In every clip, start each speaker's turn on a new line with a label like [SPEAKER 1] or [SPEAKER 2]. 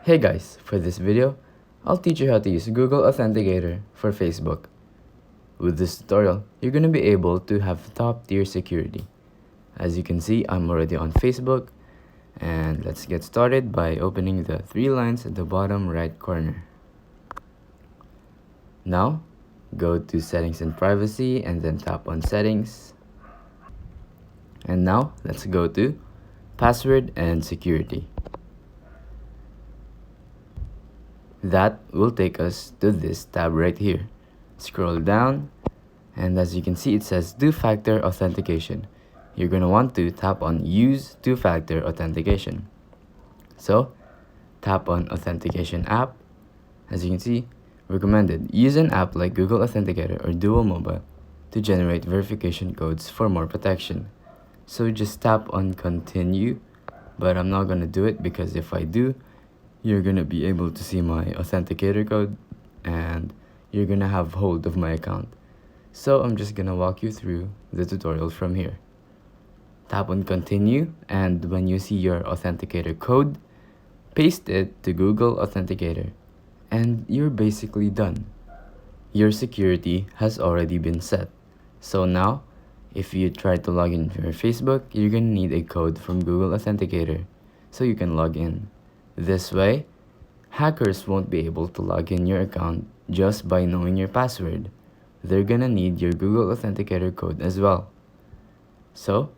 [SPEAKER 1] Hey guys, for this video, I'll teach you how to use Google Authenticator for Facebook. With this tutorial, you're going to be able to have top tier security. As you can see, I'm already on Facebook, and let's get started by opening the three lines at the bottom right corner. Now, go to Settings and Privacy and then tap on Settings. And now, let's go to Password and Security. That will take us to this tab right here. Scroll down, and as you can see, it says two-factor authentication. You're going to want to tap on Use two-factor authentication. So, tap on Authentication app. As you can see, recommended. Use an app like Google Authenticator or Duo Mobile to generate verification codes for more protection. So just tap on Continue, but I'm not going to do it because if I do, you're going to be able to see my authenticator code and you're going to have hold of my account. So I'm just going to walk you through the tutorial from here. Tap on Continue, and when you see your authenticator code, paste it to Google Authenticator and you're basically done. Your security has already been set. So now, if you try to log in your Facebook, you're going to need a code from Google Authenticator so you can log in. This way, hackers won't be able to log in your account just by knowing your password. They're gonna need your Google Authenticator code as well. So,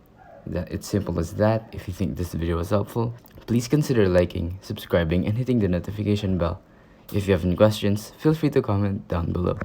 [SPEAKER 1] it's simple as that. If you think this video was helpful, please consider liking, subscribing, and hitting the notification bell. If you have any questions, feel free to comment down below.